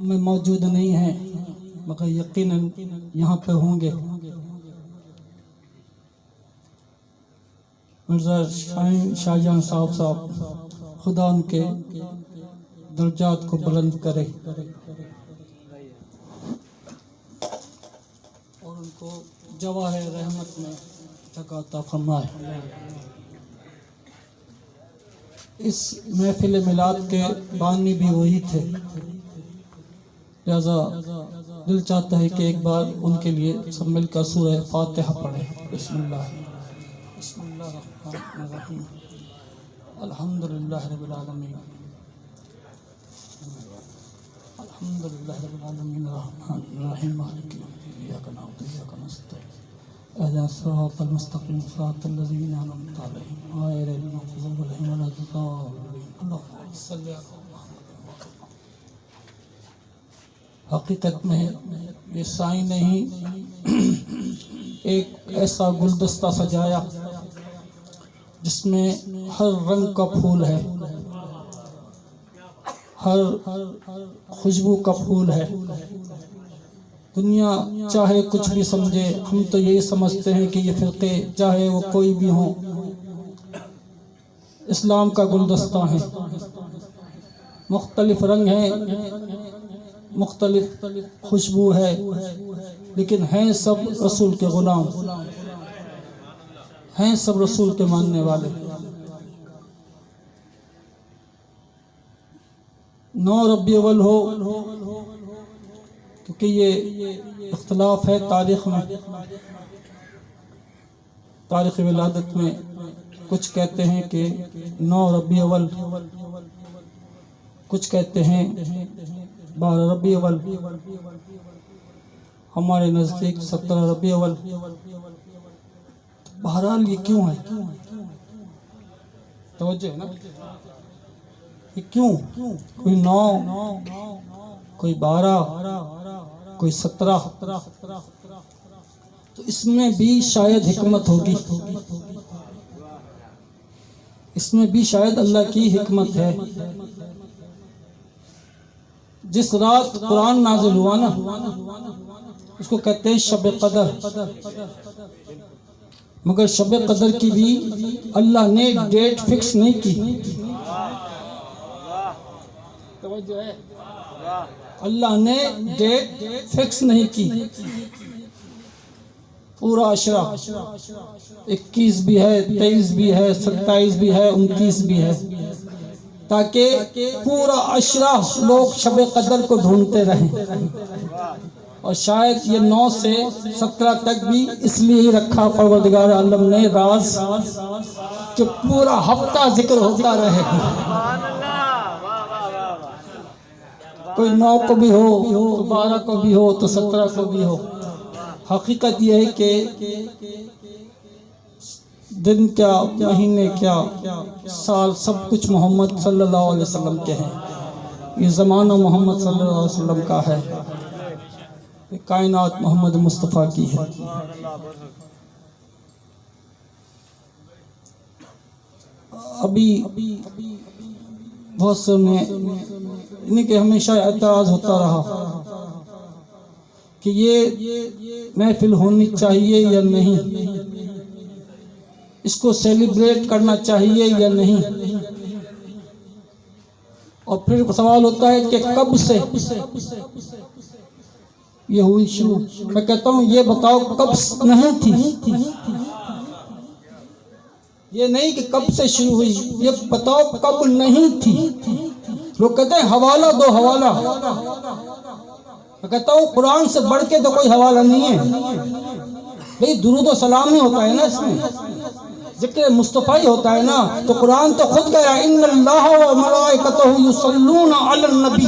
में मौजूद नहीं हैं, मगर यकीनन यहाँ पे होंगे। मिर्ज़ा शाहजहां साहब खुदा उनके दर्जात को बुलंद करे और उनको जवाहिर रहमत में जगह अता फरमाए। इस महफिल मिलाद के बानी भी वही थे, लिहाजा दिल चाहता है कि एक बार उनके लिए सब मिलकर सूरह फातिहा पढ़ें। बिस्मिल्लाह बिस्मिल्लाहिर्रहमानिर्रहीम अल्हम्दुलिल्लाहि रब्बिल आलमीन अल्हम्दुलिल्लाहि रब्बिल आलमीन अर्रहमानिर्रहीम मालिकि यौमिद्दीन इय्याका नअबुदु व इय्याका नस्तईन इहदिनस सिरातल मुस्तक़ीम सिरातल लज़ीना अनअमता अलैहिम गैरिल मग़ज़ूबि अलैहिम वलद्दाल्लीन अल्लाहुम्मा सल्लि अला। हकीकत में ये साईं ने ही एक ऐसा गुलदस्ता सजाया जिसमें हर रंग का फूल है, हर खुशबू का फूल है। दुनिया चाहे कुछ भी समझे, हम तो यही समझते हैं कि ये फ़िरक़े चाहे वो कोई भी हो, इस्लाम का गुलदस्ता है। मुख्तलिफ रंग हैं, मुख्तलिफ खुशबू है, लेकिन हैं सब रसूल के ग़ुलाम, हैं सब रसूल के मानने वाले। 9 रबी अव्वल हो, क्योंकि ये इख्तिलाफ है तारीख़ में, तारीख़ विलादत में कुछ कहते हैं कि 9 रबी अव्वल, कुछ कहते हैं 12 रबी अव्वल, हमारे नज़दीक 17 रबी अव्वल। बहरहाल ये क्यों है, तवज्जो है ना, ये क्यों? कोई 9, कोई 12, कोई 17, तो इसमें भी शायद हिकमत होगी, इसमें भी शायद अल्लाह की हिकमत है। जिस रात कुरान नाज़िल हुआ ना, उसको कहते हैं शब कदर, मगर शब कदर की भी अल्लाह ने डेट फिक्स नहीं की। अल्लाह ने डेट फिक्स नहीं की। पूरा अशरा 21 भी है, 23 भी है, 27 भी है, 29 भी है, ताकि पूरा अशरा लोग शब कदर को ढूंढते रहें। और शायद ये 9 से 17 तक भी इसलिए ही रखा परवरदिगार आलम ने राज, कि पूरा हफ्ता जिक्र होता रहे। कोई 9 को भी हो, तो 12 को भी हो, तो 17 को भी हो। हकीकत यह है कि दिन क्या, महीने क्या, साल, सब कुछ मोहम्मद सल्लल्लाहु अलैहि वसल्लम के हैं। ये ज़माना मोहम्मद सल्लल्लाहु अलैहि वसल्लम का है, ये कायनात मोहम्मद मुस्तफ़ा की है। अभी बहुत से ने इन्हीं के हमेशा एतराज़ होता रहा कि ये महफिल होनी चाहिए या नहीं, इसको सेलिब्रेट करना चाहिए या नहीं। और फिर सवाल होता है कि कब से ये हुई शुरू। मैं कहता हूँ ये बताओ कब नहीं थी, ये नहीं कि कब से शुरू हुई, ये बताओ कब नहीं थी। लोग कहते हैं हवाला दो, हवाला। मैं कहता हूँ कुरान से बढ़ के तो कोई हवाला नहीं है भाई। दुरूद व सलाम ही होता है ना, इसमें जिक्र मुस्तफ़ा ही होता है ना। तो कुरान तो खुद कह रहा है इन्नल्लाह व मलाइकतहु युसल्लूना अलन नबी।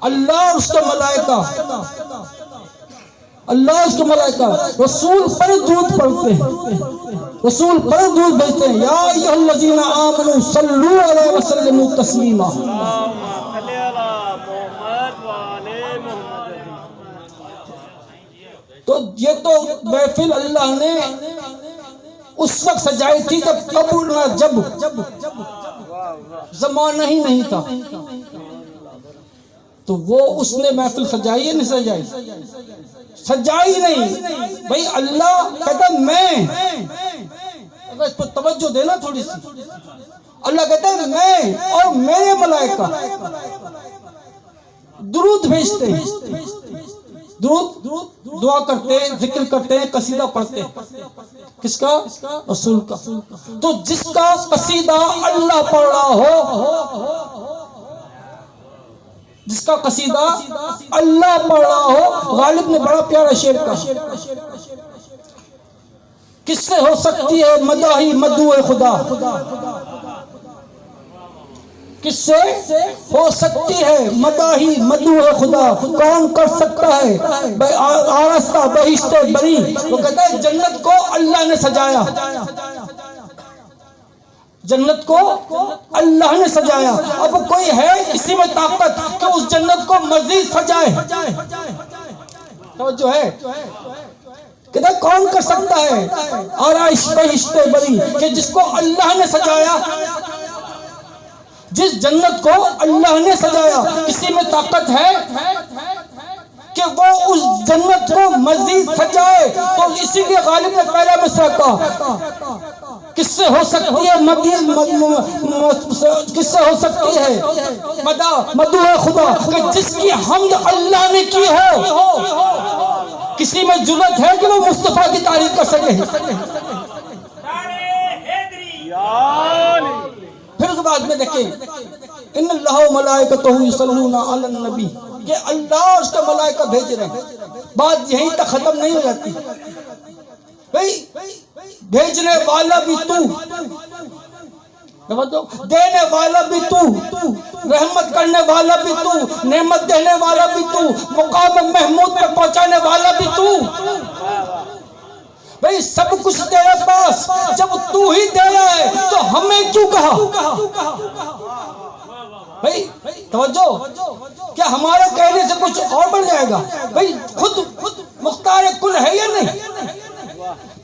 अल्लाह उसका मलाइका, अल्लाह उसके मलाइका रसूल पर दूध पढ़ते हैं, रसूल पर दूध भेजते हैं। या अय्युहल्लज़ीना आमनू सल्लू अलैहि वसल्लिमू तस्लीमा। तो ये तो महफिल अल्लाह ने उस वक्त सजाई थी जब कबूल ना, जब जमाना ही नहीं था। तो वो उसने महफिल सजाई है नहीं सजाई? सजाई नहीं भाई। अल्लाह कहता मैं, अगर इस पर तवज्जो देना थोड़ी सी, अल्लाह कहता है मैं और मेरे मलाइका दुरूद भेजते हैं, दुरूद दुआ करते हैं, जिक्र करते हैं, कसीदा पढ़ते हैं। किसका? रसूल का। तो जिसका कसीदा अल्लाह पढ़ रहा हो, जिसका कसीदा अल्लाह पढ़ रहा हो, गालिब ने बड़ा प्यारा शेर कहा, किससे हो सकती है मदाही मदुए खुदा? किससे हो सकती है मदाही मदुए खुदा? कौन कर सकता है आरस्ता बहिश्ते बरी? वो कहता है जन्नत को अल्लाह ने सजाया, जन्नत को अल्लाह ने सजाया। अब कोई है किसी में ताकत कि उस जन्नत को मजीद सजाए? तो जो है कहता कौन कर सकता है आराइश बहिश्ते बरी, कि जिसको अल्लाह ने सजाया, जिस जन्नत को अल्लाह ने सजाया, किसी में ताकत है कि वो उस जन्नत को मजीद सजाए? तो इसीलिए गालिब ने पहला मिसरा कहा, किससे हो सकती है किससे हो सकती है मदुए खुदा? कि जिसकी हमद अल्लाह ने की हो, किसी में जुर्रत है कि वो मुस्तफा की तारीफ कर सके? फिर उसके बाद में देखें, इन्नल्लाह व मलाइकतहु युसल्लूना अलन नबी, ये अल्लाह और उसके मलाइका भेज रहे हैं। बात यहीं तक खत्म नहीं हो जाती भाई, भेजने वाला भी तू, देने वाला भी तू, रहमत करने वाला भी तू, नेमत देने वाला भी तू, मुकाम महमूद पे पहुंचाने वाला भी तू। भाई सब कुछ तेरे पास, जब तू ही दे रहा है तो हमें क्यों कहा? भाई तवज्जो, क्या हमारे कहने से कुछ और बढ़ जाएगा? भाई खुद मुख्तार कुल है या नहीं?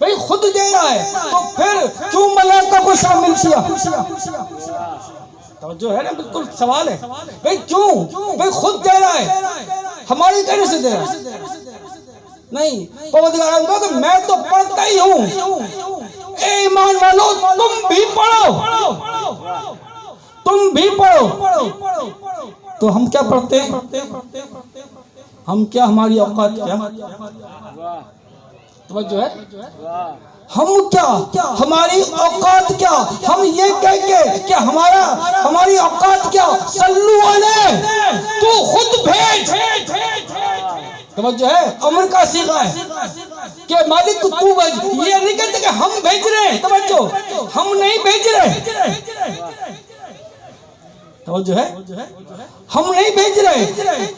भाई खुद दे रहा है तो फिर क्यों मलाइका को शामिल किया? तो जो है ना बिल्कुल सवाल है भाई, क्यों? भाई खुद दे रहा है, हमारे कहने से दे रहा है नहीं। तो मैं तो पढ़ता ही हूँ। ए ईमान वालों, तुम भी पढ़ो, तुम भी पढ़ो। तो हम क्या पढ़ते हैं? हम क्या, हमारी औकात क्या? तो जो है हम क्या, हमारी औकात क्या? हम ये कह के कि हमारी औकात क्या? सल्लू अलैह, तू खुद भेज। समझ है अमर का सीगा है कि मालिक तू भेज, ये नहीं कहते कि हम भेज रहे हैं। समझो, हम नहीं भेज रहे, तो जो है हम नहीं भेज रहे,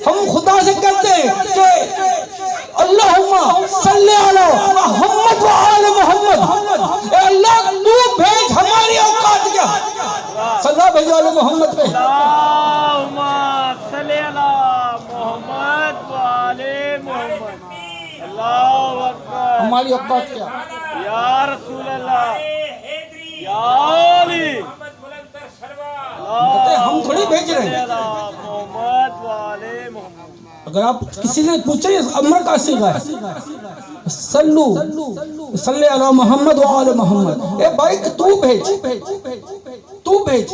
हम खुदा से कहते हैं कि अल्लाहुम्मा सल्ली अला मुहम्मद व आले मुहम्मद। अल्लाह तू भेज, हमारी औकात क्या? सल्ला भेजो आले मोहम्मद पे। अल्लाहुम्मा सल्ली अला मुहम्मद व आले मुहम्मद। अल्लाहु अकबर। हमारी औकात क्या? या रसूल अल्लाह, या अली, हम थोड़ी भेज रहे हैं। अगर आप किसी से पूछे अमर का सीगा है, सल्लू सल्ले अला मोहम्मद व आले मोहम्मद। ए भाई तू भेज, तू भेज।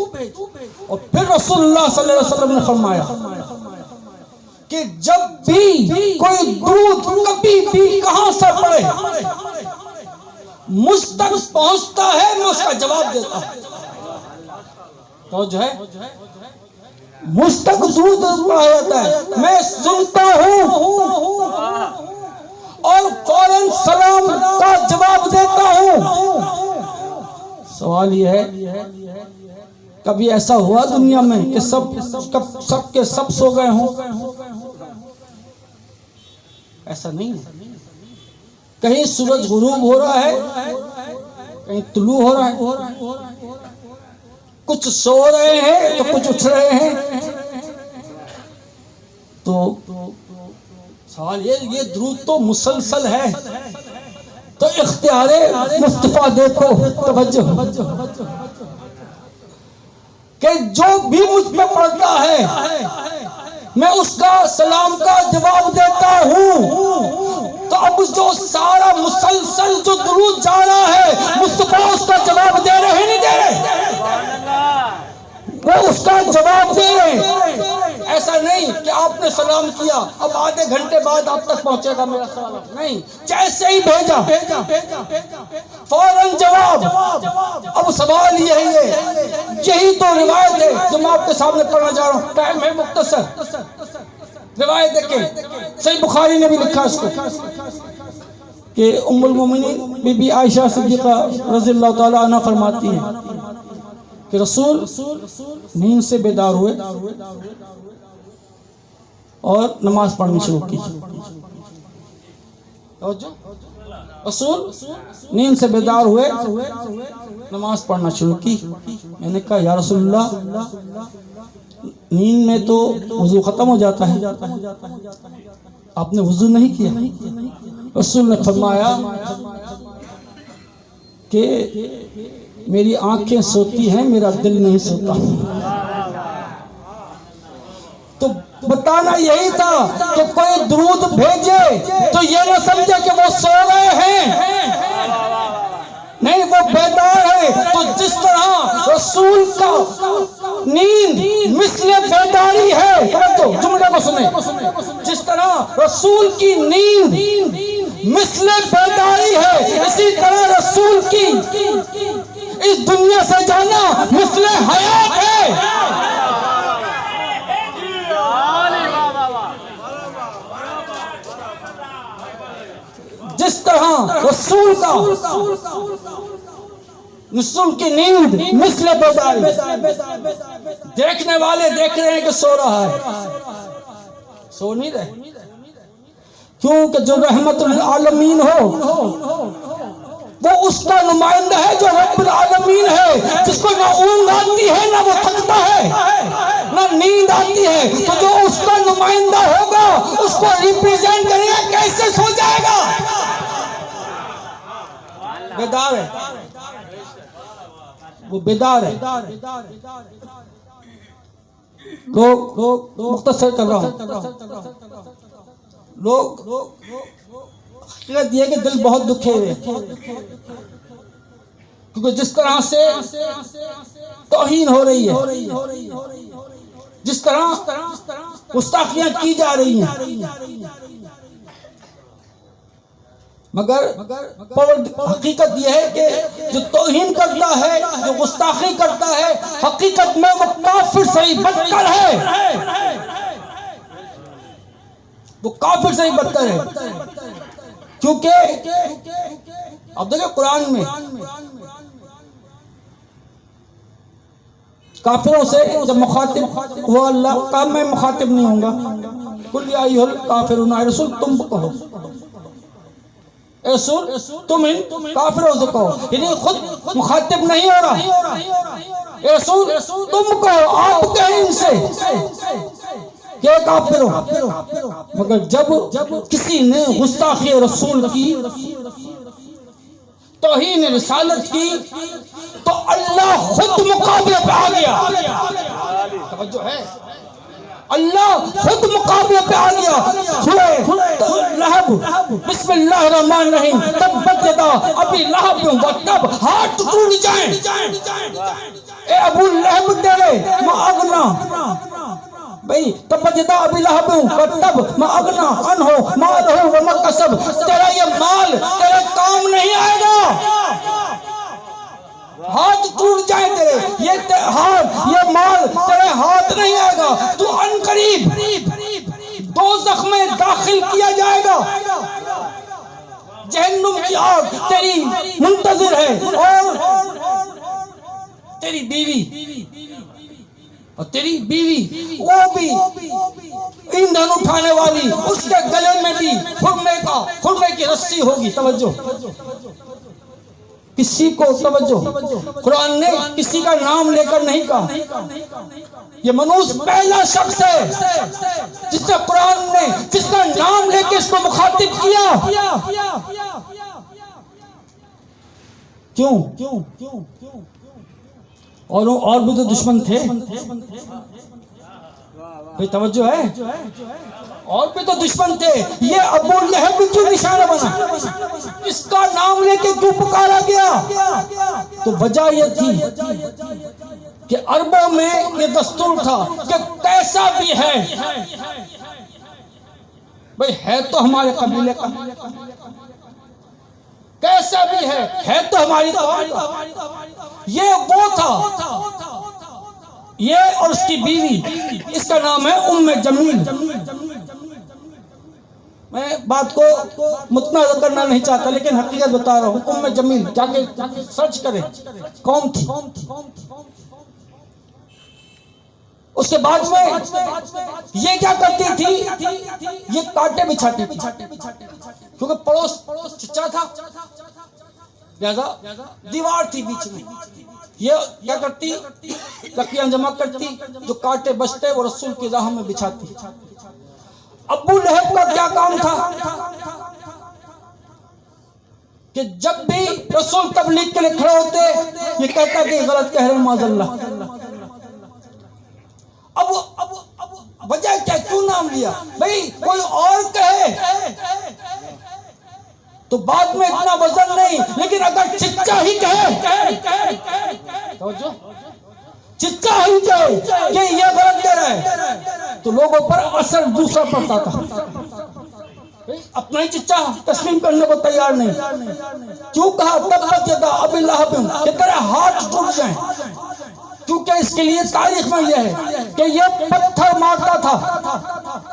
और फिर रसूलुल्लाह सल्लल्लाहु अलैहि वसल्लम ने फरमाया कि जब भी कोई दुरूद कभी भी कहां से पढ़े, मुझ तक पहुंचता है, मैं उसका जवाब देता हूं। तो जो है मुझ तक दूध पढ़ा जाता है, मैं सुनता हूँ और फौरन सलाम का जवाब देता हूँ। सवाल यह है, कभी ऐसा हुआ दुनिया में कि सब के सब सो गए हों? ऐसा नहीं है। कहीं सूरज गुरूब हो रहा है, कहीं तुलू हो रहा है, कुछ सो रहे हैं तो कुछ उठ रहे हैं। तो सवाल ये दुरूद तो मुसलसल है, तो इख्तियारे मुस्तफा देखो, तवज्जो कि जो भी मुझ पे पड़ता है मैं उसका सलाम का जवाब देता हूँ। तो अब जो सारा मुसलसल जो दुरूद जा रहा है, मुस्तफा उसका जवाब दे रहे नहीं दे रहे? वो उसका जवाब दे रहे। ऐसा नहीं कि आपने सलाम किया अब आधे घंटे बाद आप तक पहुंचेगा मेरा सलाम, नहीं, जैसे ही भेजा फौरन जवाब। अब सवाल यही तो रिवायत है जो मैं आपके सामने पढ़ना चाह रहा हूँ। टाइम है मुख्तसर, रिवायत देखें, सही बुखारी ने भी लिखा इसको कि उम्मुल मोमिनीन बीबी आयशा सिद्दीक़ा रज़ियल्लाहु ताला अन्हा फरमाती हैं कि रसूल नींद से बेदार हुए और नमाज पढ़नी शुरू की। रसूल नींद से बेदार हुए, नमाज पढ़ना शुरू की। मैंने कहा या रसूलल्लाह, नींद में तो वुजू खत्म हो जाता है, आपने वुजू नहीं किया। रसूल ने फरमाया कि मेरी आंखें सोती हैं, मेरा दिल नहीं सोता। तो बताना यही था कि कोई दुरूद भेजे तो ये न समझे कि वो सो रहे हैं, नहीं, वो बेदार है। तो जिस तरह रसूल का नींद मिस्ले बेदारी है, तो जुमले को सुने, जिस तरह रसूल की नींद मिस्ले बेदारी है, इसी तरह रसूल की इस दुनिया से जाना मिस्ले हयात है। जिस तरह रसूल का रसूल की नींद मिस्ले बेदारी, देखने वाले देख रहे हैं कि सो रहा है, सो नहीं रहे, क्योंकि जो रहमतुल आलमीन हो वो उसका नुमाइंदा है जो रब्बुल आलमीन है, जिसको ना ऊँग आती है, ना वो थकता है, ना नींद आती है। तो जो उसका नुमाइंदा होगा उसको रिप्रेजेंट करेगा, कैसे सो जाएगा? बेदार है, वो बेदार है। लोग मुख्तसर कर रहा हूँ, लोग हकीकत यह कि दिल बहुत दुखे हुए, क्योंकि जिस तरह से तौहीन हो रही है, जिस तरह गुस्ताखियां की जा रही हैं, मगर हकीकत यह है कि जो तौहीन करता है, जो गुस्ताखी करता है, हकीकत में वो काफिर से ही बदतर है, वो काफिर से ही बदतर है। क्योंकि अब देखिए कुरान में काफिरों से जब मुखातिब हुआ अल्लाह का, मैं मुखातिब नहीं होऊंगा, कुल या अय्युहल काफिरून, रसूल तुम कहो, रसूल तुम इन काफिरों से कहो, यानी खुद मुखातिब नहीं हो रहा, रसूल तुम कहो, आप कहें इनसे क्या काफिर हो। मगर जब किसी ने गुस्ताखी रसूल की, तौहीन रिसालत की, तो अल्लाह खुद मुकाबले पे आ गया। तवज्जो है, अल्लाह खुद मुकाबले पे आ गया। सूरह लहब, बिस्मिल्लाहिर रहमानिर रहीम, तब्बत यदा अबी लहब व तब, हाथ टूट जाए, ए अबू लहब तेरे माअगना, भाई तब्बत अबी लहब तब माअगना अनहु मालहु व मकसब, तेरा ये माल तेरे काम नहीं आएगा, हाथ टूट जाए तेरे, ये माल तेरे हाथ नहीं आएगा, तू अनकरीब दोज़ख में दाखिल किया जाएगा, जहन्नुम की आग तेरी मुंतजिर है, और तेरी बीवी वो भी ईंधन उठाने वाली, उसके गले में भी खुरमे की रस्सी होगी। तवज्जो, किसी को तवज्जो, कुरान ने किसी का नाम लेकर नहीं कहा, ये मनुष्य पहला शख्स है जिसने कुरान ने जिसका नाम लेके इसको मुखातिब किया। क्यों? और भी तो दुश्मन थे, भाई तवज्जो है। और भी तो दुश्मन थे, ये अबू लहब भी क्यों निशाना बना, इसका नाम लेके क्यों पुकारा गया? तो वजह ये थी कि अरबों में ये दस्तूर था कि कैसा भी है भाई, है तो हमारे कबीले का, कैसा भी है तो हमारी कौम का। ये वो था, ये और उसकी बीवी, इसका नाम है उम्मे जमील। मैं बात को मुतनाज़ करना नहीं चाहता, लेकिन हकीकत बता रहा हूँ। उम्मे जमील जाके सर्च करें कौन थी। उसके बाद में ये क्या करती थी, ये कांटे बिछाती थी, क्योंकि पड़ोस चिच्चा था, लिहाजा दीवार थी बीच में। ये क्या करती, लकड़ियां जमा करती, जो कांटे बचते वो रसूल की राह में बिछाती। अबू लहब का क्या काम था कि जब भी रसूल तबलीग के लिए खड़े होते, ये कहता कि गलत कह रहे हैं माज़अल्लाह। अब वजह क्या, क्यों नाम लिया भाई? कोई और कहे तो बाद में इतना वजन नहीं, लेकिन अगर चिच्चा ही कहे, चिच्चा ही कहे कि ये गलत कह रहा है, तो लोगों पर असर दूसरा पड़ता था। अपना ही चिच्चा तस्लीम करने को तैयार नहीं, क्यों कहा तब्बत यदा अबी लहब, कि तेरे हाथ टूट जाएं, क्योंकि इसके लिए तारीख में यह है कि यह पत्थर मारता था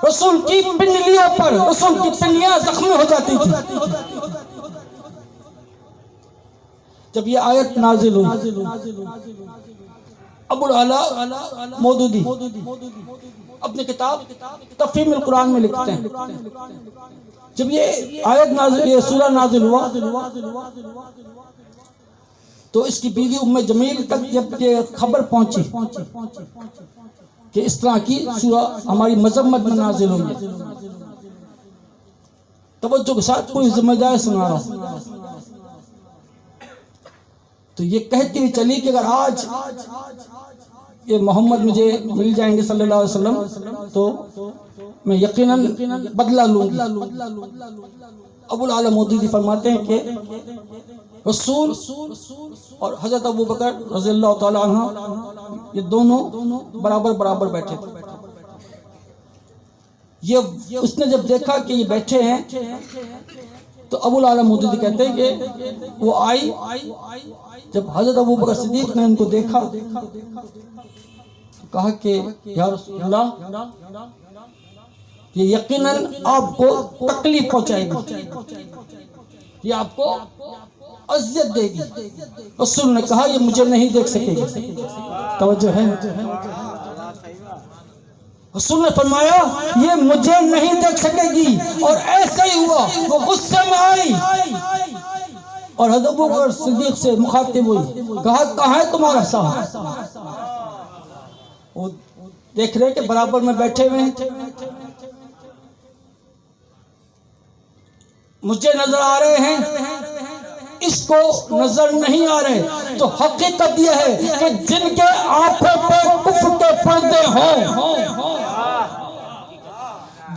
रसूल की पिंडलियों पर, रसूल की पिंडलियां जख्मी हो जाती थी। जब ये आयत नाजिल हुई, अबुल आला मौदूदी अपनी किताब तफहीमुल कुरान में लिखते हैं, जब ये आयत नाजिल, ये सूरा नाजिल हुआ, तो इसकी बीवी उम्मे जमील तक जब ये खबर पहुंची कि इस तरह की सूरा हमारी मजम्मत में नाजिल हुई है, तवज्जो के साथ कोई जिम्मेदारी सुना रहा हूं। तो ये कहती हुई चली कि अगर आज ये मोहम्मद मुझे मिल जाएंगे सल्लल्लाहु अलैहि वसल्लम, तो मैं यकीनन बदला लूंगी। अबुल आला मौदूदी फरमाते हैं कि रसूल और हजरत अबू बकर रज़ियल्लाहु ताला अन्हु, ये दोनों बराबर बराबर बैठे थे। ये उसने जब देखा कि ये बैठे हैं, तो अबुल आला मौदूदी कहते हैं कि वो आई, जब हजरत अबू बकर सिद्दीक ने उनको देखा, तो कहा कि या रसूलल्लाह, ये यकीनन आपको तकलीफ पहुंचाएगी, ये आपको अज़ियत देगी। रसूल ने कहा ये मुझे नहीं देख सकेगी। तवज्जो है। रसूल ने फरमाया ये मुझे नहीं देख सकेगी, और ऐसा ही हुआ। वो गुस्से में आई और हज़रत अबू बकर सिद्दीक से मुखातिब हुई, कहा कहाँ है तुम्हारा साहब? वो देख रहे कि बराबर में बैठे हुए हैं, मुझे नजर आ रहे हैं, इसको नजर नहीं आ रहे। तो हकीकत यह है कि जिनके आंखों पे कुफ्र के पर्दे हों,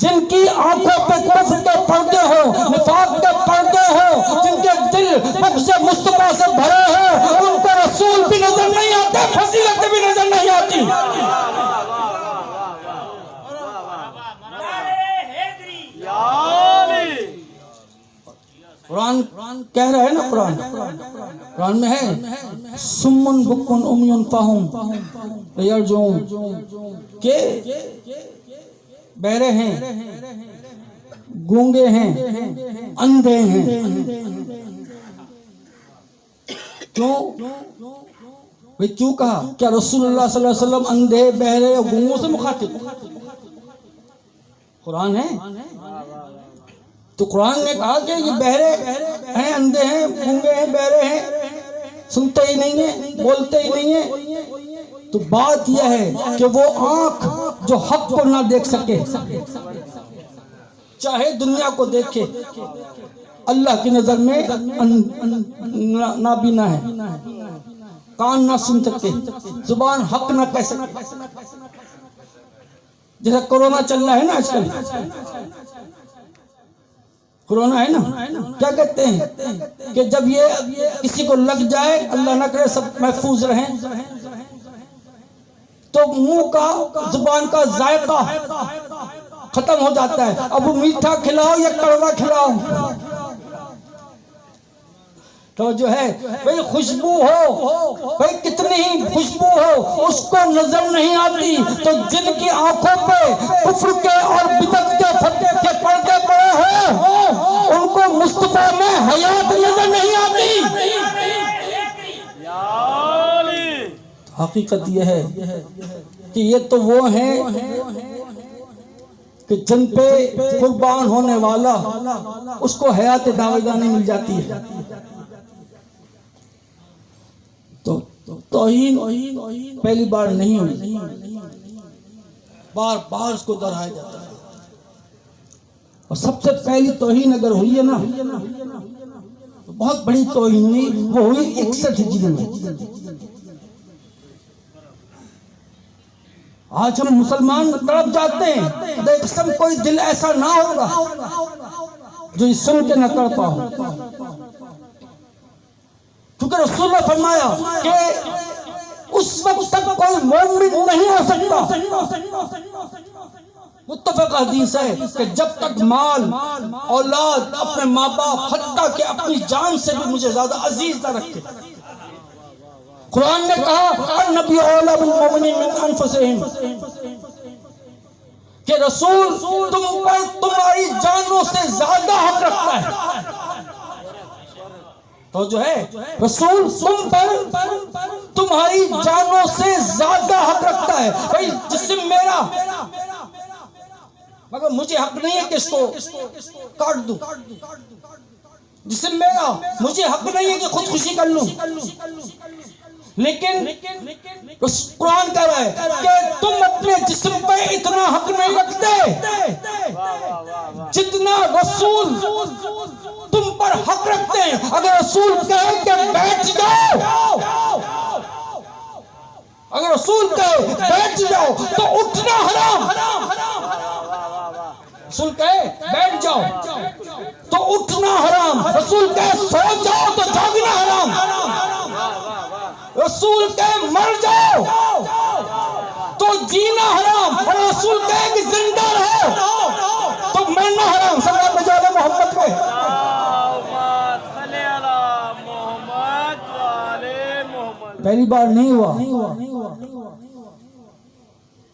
जिनकी आंखों पे कुफ्र के पर्दे हो, निफाक के पर्दे हो, जिनके दिल से मुस्तफा से भरे हैं, उनको रसूल भी नजर नहीं आते, फजीलत भी नजर नहीं आती। कुरान कह रहा है ना, कुरान में है सुम्मुन बुक्कुन उम्युन फहुम यरजून, के बहरे हैं, गूंगे हैं, अंधे हैं। क्यों भाई, क्यों कहा? क्या रसूलुल्लाह सल्लल्लाहु अलैहि वसल्लम अंधे, बहरे और गूंगों से मुखातिब? कुरान है। तो कुरान ने कहा कि ये बहरे हैं, अंधे हैं, गूंगे हैं, बहरे हैं, सुनते ही नहीं है, बोलते ही नहीं है। तो बात यह है कि वो आंख जो हक को ना देख सके, चाहे दुनिया को देखे, अल्लाह की नजर में नाबीना है, कान ना सुन सके, जुबान हक ना कह सके। जैसे कोरोना चल रहा है ना आजकल, कोरोना है ना, क्या कहते हैं कि जब ये किसी को लग जाए, अल्लाह ना करे सब महफूज रहें, तो मुंह का जुबान का जायका खत्म हो जाता है। अब वो मीठा खिलाओ या कड़वा खिलाओ, तो जो है भाई खुशबू हो, भाई कितनी ही खुशबू हो, उसको नजर नहीं आती। तो जिनकी आंखों पे कुफ्र के और बिदअत के पर्दे पड़े हैं, उनको मुस्तफा में हयात नजर नहीं आती। हकीकत यह है कि ये तो वो हैं कि जिन पे कुर्बान होने वाला उसको हयात दावेदानी मिल जाती है। तो तौहीन पहली बार नहीं हुई, बार बार उसको दोहराया जाता है। और सबसे पहली तौहीन अगर हुई है ना, तो बहुत बड़ी तौहीन हुई, वो हुई 61 हिजरी में। आज हम मुसलमान तड़प जाते हैं, कसम कोई दिल ऐसा ना होगा जो इस सुन के न तड़पा हो, क्योंकि रसूल ने फरमाया कि उस वक्त तक कोई मोमिन नहीं हो सकता। मुत्तफक हदीस है कि जब तक माल औलाद अपने माँ बाप हत्ता के अपनी जान से भी मुझे ज्यादा अजीज न रखे। कुरान ने कहा नबी औला बिल मोमिनीन मिन अनफुसिहिम, कि रसूल तुम पर तुम्हारी जानों से ज्यादा हक रखता है। तो जो है रसूल तुम पर तुम्हारी जानों से ज्यादा हक रखता है। भाई जिस्म मेरा, मगर मुझे हक नहीं है कि इसको काट दूं। जिस्म मेरा, मुझे हक नहीं है कि खुदकुशी कर लूं। लेकिन कुरान कह रहा है कि तुम अपने जिस्म पे इतना हक नहीं रखते जितना रसूल तुम पर हक रखते हैं। अगर रसूल कहे कि बैठ जाओ, अगर रसूल कहे बैठ जाओ तो उठना हराम। रसूल कहे बैठ जाओ तो उठना हराम, रसूल कहे सो जाओ तो जागना हराम, रसूल कहे मर जाओ तो जीना हराम, और रसूल कहे कि जिंदा रहो तो मरना हराम। सल्लल्लाहु अलैहि मोहम्मद पे पहली बार नहीं हुआ।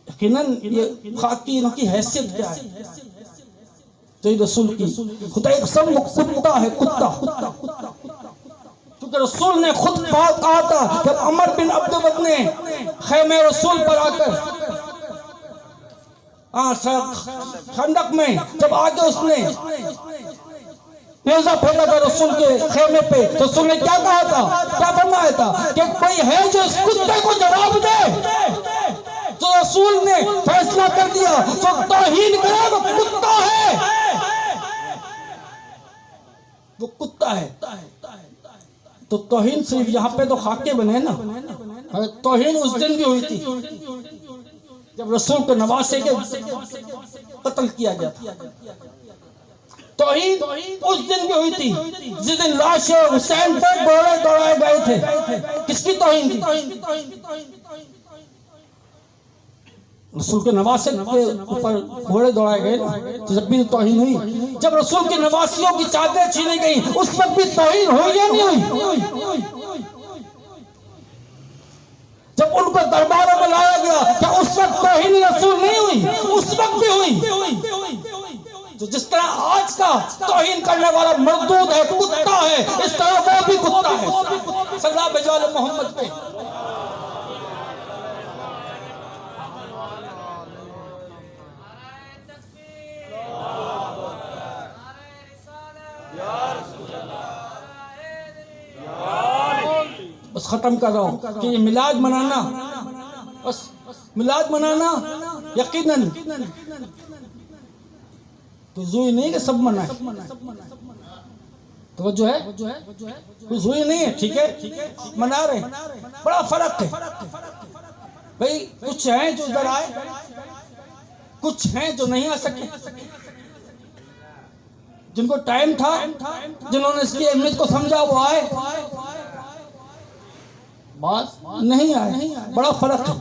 यकीनन ये खाकी इनकी हैसियत क्या है, तो ये रसूल की खुदा एक सब कुत्ता है, कुत्ता। क्योंकि रसूल ने खुद कहा था जब अमर बिन अब्द वद ने खैमे रसूल पर आकर खंदक में जब आके उसने नेज़ा फेंका था रसूल के खेमे पे, तो रसूल ने क्या कहा था, क्या फरमाया था कि कोई है जो इस कुत्ते को जवाब दे। तो रसूल ने फैसला कर दिया जो तौहीन करे वो कुत्ता है, वो कुत्ता है। तो तौहीन सिर्फ यहाँ पे तो खाके बने ना, तौहीन उस दिन भी हुई थी जब रसूल को नवासे के कत्ल किया गया था। तौहीन उस दिन भी हुई थी जिस दिन लाश हुसैन पर घोड़े दौड़ाए गए थे। किसकी तौहीन थी? रसूल के नवासे के ऊपर घोड़े दौड़ाए गए, तो जब भी तौहीन हुई। जब रसूल के नवासियों की चादरें छीनी गई उस वक्त भी तौहीन हुई या नहीं हुई? जब उनको दरबार में लाया गया क्या उस वक्त तौहीन रसूल नहीं हुई? उस वक्त भी हुई। तो जिस तरह आज का तौहीन करने वाला मर्दूद है, कुत्ता है, इस तरह वो भी कुत्ता है। सल्लल्लाहु अलैहि मोहम्मद पे बस खत्म कर रहा हूं कि ये मिलाद मनाना, बस मिलाद मनाना यकीनन तो ज़रूरी नहीं कि सब मनाए। तो जो है कुछ ज़रूरी नहीं है, ठीक है मना रहे, बड़ा फर्क है भाई। कुछ हैं जो इधर आए, कुछ हैं जो नहीं आ सके, जिनको टाइम था, जिन्होंने इसकी अहमियत को समझा, वो आए, बस नहीं आए। बड़ा फर्क है।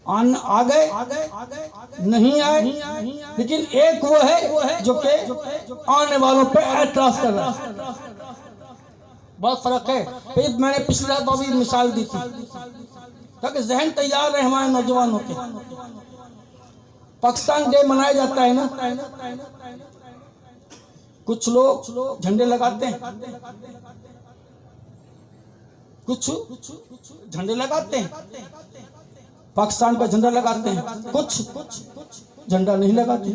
आ गए नहीं आए, लेकिन एक वो है जो के आने वालों पे एतराज कर रहा है। बहुत फर्क है। फिर मैंने पिछले रात अभी मिसाल दी थी ताकि जहन तैयार रहे हमारे नौजवानों के। पाकिस्तान डे मनाया जाता है ना, कुछ लोग झंडे लगाते हैं, कुछ झंडे लगाते हैं, पाकिस्तान का झंडा लगाते हैं, कुछ झंडा नहीं लगाते।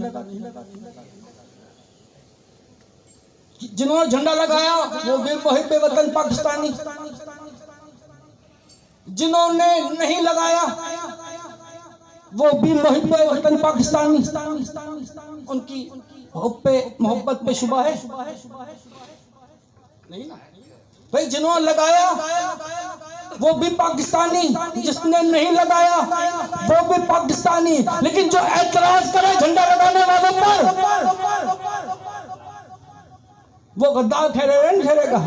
जिन्होंने झंडा लगाया वो भी मुहिब्बे वतन पाकिस्तानी, जिन्होंने नहीं लगाया वो भी मुहिब्बे वतन पाकिस्तानी। उनकी मोहब्बत पे शुबा है नहीं ना भाई। जिन्होंने लगाया वो भी पाकिस्तानी, जिसने नहीं लगाया वो भी पाकिस्तानी। लेकिन जो एतराज करे झंडा लगाने वालों पर, वो गद्दार ठहरेगा नहीं ठहरेगा।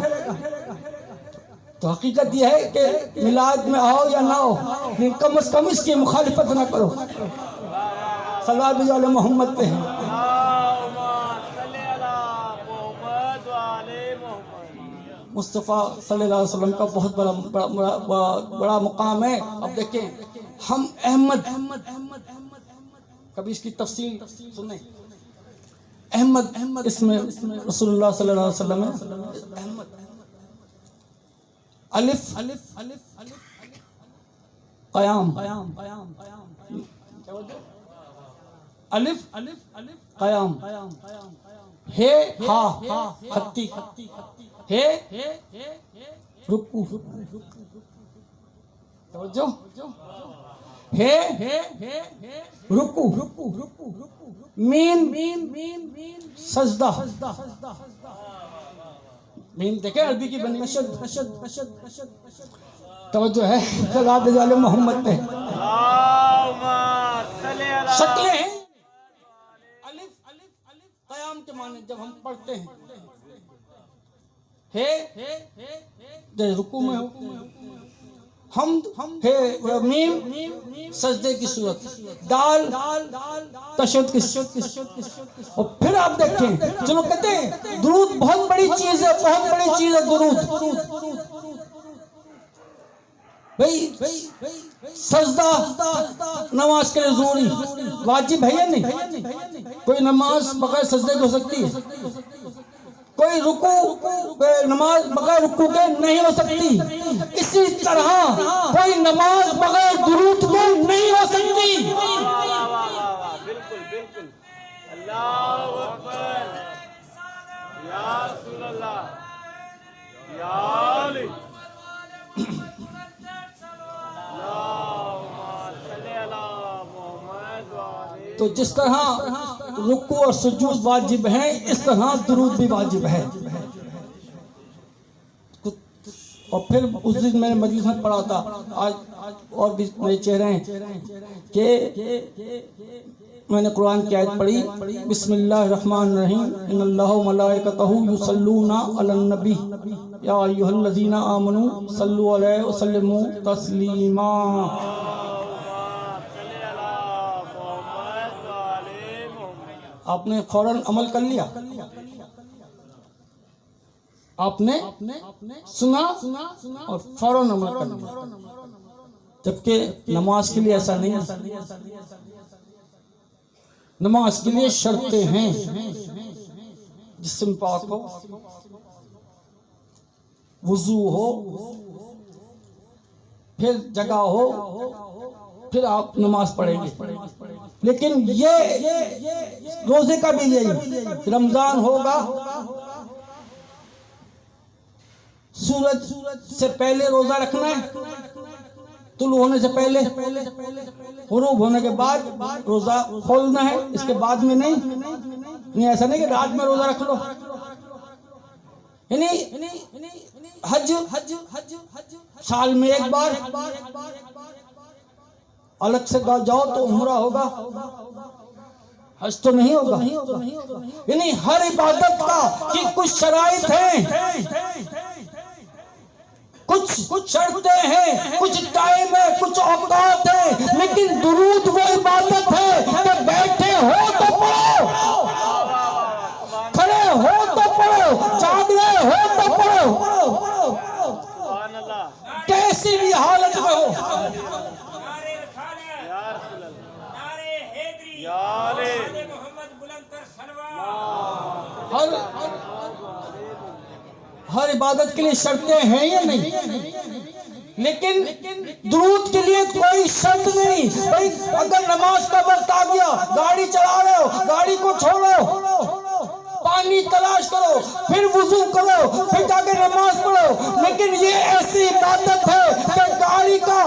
तो हकीकत यह है कि मिलाद में आओ या ना आओ, लेकिन कम से कम इसकी मुखालिफत ना करो। सल्लल्लाहु अलैहि मोहम्मद पे मुस्तफ़ा सल्लल्लाहु अलैहि वसल्लम का बहुत बड़ा मुकाम है। अब देखें, हम अहमद कभी इसकी तफसील सुने। अहमद इसमें रसूलुल्लाह सल्लल्लाहु अलैहि वसल्लम है। अलिफ क़याम, अलिफ क़याम, हे हा खत्ती, हे रुकू, तवज्जो, हे रुकू, मीम सजदा। मीम देखे अरबी की बनी, तवज्जो है सल्लल्लाहु मोहम्मद पे। शक्लें हैं अलिफ क़याम के माने जब हम पढ़ते हैं, हे रुकू में हम हे मीम सजदे की सूरत, दाल तशद्दुद की सूरत। और फिर आप देखें, चलो कहते हैं दुरूद बहुत बड़ी चीज है, बहुत बड़ी चीज है दुरूद। भाई सजदा नमाज के लिए जरूरी वाजिब है या नहीं? कोई नमाज बगैर सजदे की हो सकती है? कोई रुकू नमाज बगैर रुकू के नहीं हो सकती। इसी तरह कोई नमाज बगैर दुरूद के नहीं हो सकती। बिल्कुल बिल्कुल। अल्लाहु अकबर, या रसूल अल्लाह, या अली। तो जिस तरह रुकू और सुजूद वाजिब हैं, इस तरह दुरूद भी वाजिब है। और फिर उस दिन मैंने मजलिस में पढ़ा था, आज और भी मेरे चेहरे हैं कि मैंने कुरान की आयत पढ़ी, बिस्मिल्लाहिर्रहमानिर्रहीम, इन्नल्लाहु मलाइकतहु युसल्लूना अलन नबी या अय्युहल्लज़ीना आमनू सल्लु अलैहि व सल्लिमू तस्लीमा। आपने फौरन अमल कर लिया, आपने सुना और फौरन अमल कर लिया, जबकि नमाज के लिए ऐसा नहीं है। नमाज के लिए शर्तें हैं, जिस्म पाक हो, वुजू हो, फिर जगह हो, फिर आप नमाज पढ़ेंगे। लेकिन ये रोजे का भी यही, रमजान होगा, सूरज से पहले रोजा रखना है, तुलू होने से पहले, गुरूब होने के बाद रोजा खोलना है, इसके बाद में नहीं। ऐसा नहीं कि रात में रोजा रख लो। हज साल में एक बार, अलग से जाओ तो उम्रा होगा, हज तो नहीं होगा। यानी हर इबादत का कि कुछ शराइत हैं, कुछ शर्तें हैं, कुछ टाइम है, कुछ औकात है। लेकिन दुरूद वो इबादत है कि बैठे हो तो पढ़ो, खड़े हो तो पढ़ो, जाग रहे हो तो पढ़ो, कैसी भी हालत में हो। हर इबादत के लिए शर्तें हैं या नहीं? लेकिन दुरूद के लिए कोई शर्त नहीं। भाई अगर नमाज का वक्त आ गया, गाड़ी चला रहे हो, गाड़ी को छोड़ो, पानी तलाश करो, फिर वुजू करो, फिर जाके नमाज पढ़ो। लेकिन ये ऐसी इबादत है कि गाड़ी का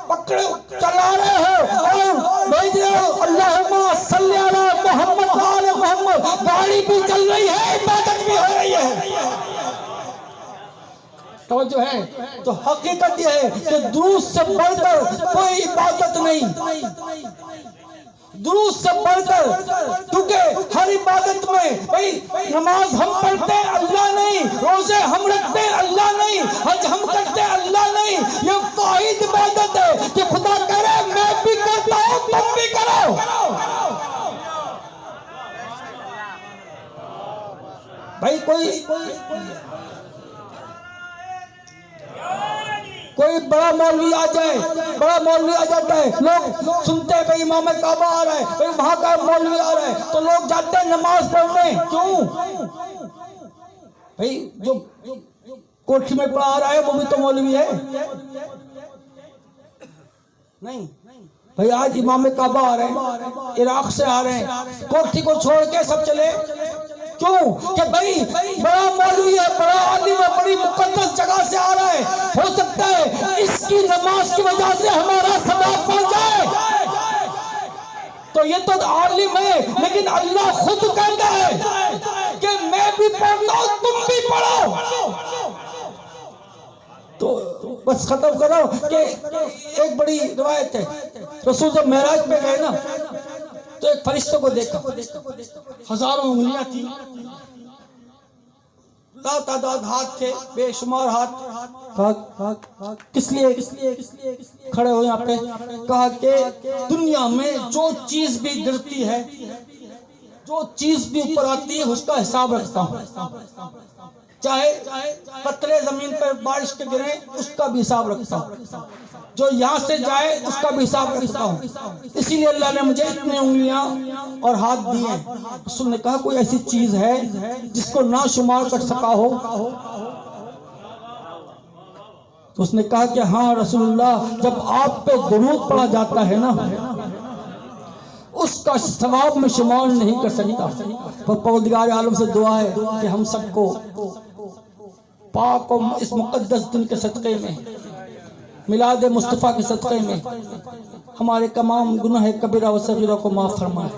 पकड़े चला रहे हो और भेज रहे हो अल्लाहुम्मा सल्ली अला मुहम्मद व आले मुहम्मद, गाड़ी भी चल रही है, इबादत भी हो रही है। तो जो है तो हकीकत यह है कि दुरूद से बढ़कर कोई इबादत नहीं, दुरूद से बढ़कर, क्योंकि हर इबादत में भाई नमाज हम पढ़ते अल्लाह नहीं, रोजे हम रखते अल्लाह नहीं, हज हम करते अल्लाह नहीं। ये वाहिद इबादत है कि खुदा करे मैं भी करता हूँ, तुम भी करो। भाई कोई बड़ा मौलवी आ जाए, बड़ा मौलवी आ जाता है, लोग सुनते हैं भाई इमाम काबा आ रहा है, भाई वहां का मौलवी आ रहा है, तो लोग जाते हैं नमाज पढ़ने। क्यों? भाई जो कोठी में पढ़ा रहा है वो भी तो मौलवी है नहीं? भाई आज इमाम काबा आ रहे हैं, इराक से आ रहे हैं, कोठी को छोड़ के सब चले। क्यों? कि भाई बड़ा मौलवी है, बड़ा आलिम है, बड़ी मुकद्दस जगह से आ रहा है, हो सकता है इसकी नमाज की वजह से हमारा सवाब पड़ जाए। तो ये तो आलिम है, लेकिन अल्लाह खुद कहता है कि मैं भी पढ़ता हूं, तुम भी पढ़ो। तो बस खत्म करो कि एक बड़ी रिवायत है, रसूल जब मेराज पे गए ना तो एक फरिश्ते को देखा, हजारों उंगलियां थी, तादाद हाथ थे, बेशुमार हाथ। किस लिए खड़े हो यहाँ पे? कहा कि दुनिया में जो चीज भी गिरती है, जो चीज भी ऊपर आती है, उसका हिसाब रखता हूँ। चाहे कतरे जमीन पर बारिश के गिरे, उसका भी हिसाब रखता हूँ। जो यहाँ से जाए उसका भी हिसाब रखता हूँ। इसीलिए अल्लाह ने मुझे इतने उंगलियां और हाथ दिए। रसूल ने कहा कोई ऐसी चीज है जिसको ना शुमार कर सका हो? तो उसने कहा कि हाँ रसूलुल्लाह, जब आप पे दुरूद पढ़ा जाता है ना, उसका सवाब में शुमार नहीं कर सकता। पर परवरदिगार आलम से दुआ है कि हम सबको पाक और इस मुकद्दस दिन के सदक़े में, मिलाद मुस्तफ़ा के सदक़े में हमारे तमाम गुनाह कबीरा व सगीरा को माफ़ फरमाए।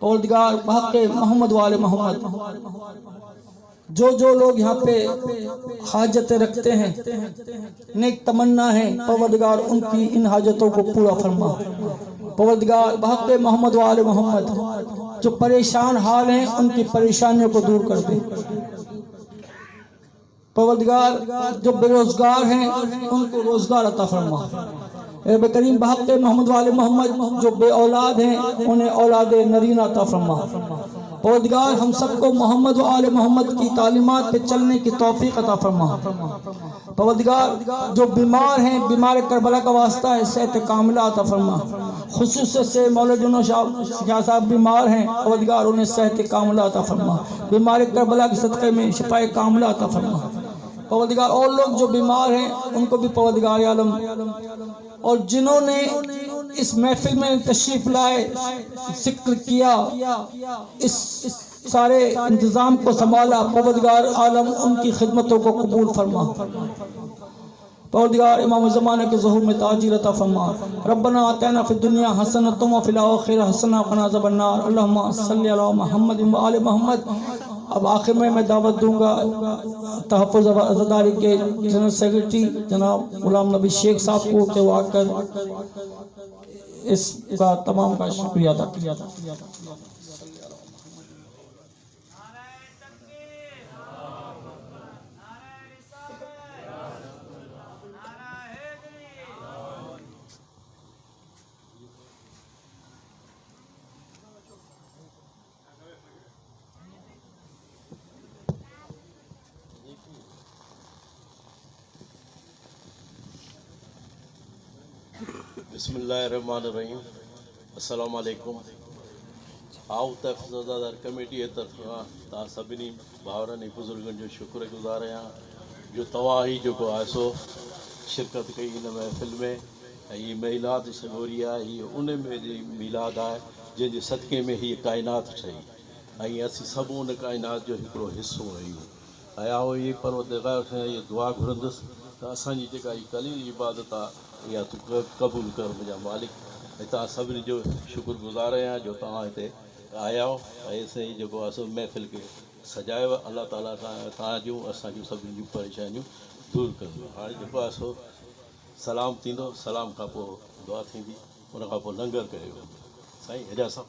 परवरदिगार बहक़ मोहम्मद वाले मोहम्मद, जो लोग यहाँ पे हाजतें रखते हैं, नेक तमन्ना है, परवरदिगार उनकी इन हाजतों को पूरा फरमा। परवरदिगार बहक़ मोहम्मद वाले मोहम्मद, जो परेशान हाल हैं उनकी परेशानियों को दूर कर दे। परवरदिगार जो बेरोजगार हैं उनको रोजगार अता फरमा। रब करीम बहक़ मोहम्मद वाले मोहम्मद, जो बे औलाद हैं उन्हें औलाद नरीना अता फरमा। परवरदिगार हम सबको मोहम्मद व आले मोहम्मद की तालीमात पे चलने की तौफीक अता फरमा। परवरदिगार जो बीमार हैं, बीमार करबला का वास्ता है, सेहत कामिला अता फरमा। खुसूस से मौलवी शाह साहब बीमार हैं, परवरदिगार उन्हें सेहत कामिला अता फरमा। बीमार करबला के सदक़े में शिफाए कामिला अता फरमा। परवरदिगार और लोग जो बीमार हैं उनको भी परवरदिगार आलम, और जिन्होंने इस महफिल में तशरीफ लाए, जिक्र किया, इस सारे इंतजाम को संभाला, परवरदिगार आलम उनकी खिदमतों को कबूल फरमा। परवरदिगार इमाम ज़माने के ज़ुहूर में ताजीर अता फरमा। रब्बना आतिना फिद दुनिया हसनतुम व फिल आखिरति हसनतुम व क़िना अज़ाबन्नार। अल्लाहुम्मा सल्लि अला मुहम्मद व आले मुहम्मद। अब आखिर में मैं दावत दूंगा तहफ़्फ़ुज़ अज़ादारी के जनरल सेक्रेटरी जनाब गुलाम नबी शेख साहब को कि वो आकर इसका तमाम का शुक्रिया अदा किया। बिस्मिल्लाहिर्रहमानिर्रहीम। अस्सलाम वालेकुम। आओ तहफ़्फ़ुज़ अज़ादार कमेटी तरफ़ां तव्हां सभिनी भाउरनि ऐं बुज़ुर्गनि जो शुक्रगुज़ार आहियां जो तव्हां ही जेको आहे सो शिरकत कई हिन महफ़िल में। ऐं हीअ मिलाद सगोरी आहे, हीअ उन में जी मिलाद आहे जंहिंजे सदक़े में हीअ काइनात ठही ऐं असीं सभु उन काइनात जो हिकिड़ो हिसो आहियूं। ऐं आओ इहे परवरदिगार खां इहा दुआ घुरंदुसि त असांजी जेका हीअ कलील इबादत आहे इहा तूं क़बूल कर मुंहिंजा मालिक। ऐं तव्हां सभिनी जो शुक्रगुज़ार आहियां जो तव्हां हिते आया हो ऐं सही जेको आहे सो महफ़िल खे सजायो। अलाह ताला तव्हां जूं असां जूं सभिनी जूं परेशानियूं दूरि कंदो। हाणे जेको आहे सो सलाम थींदो, सलाम खां पोइ दुआ थींदी, उन खां पोइ लंगर कयो वेंदो। साईं हिजा साहब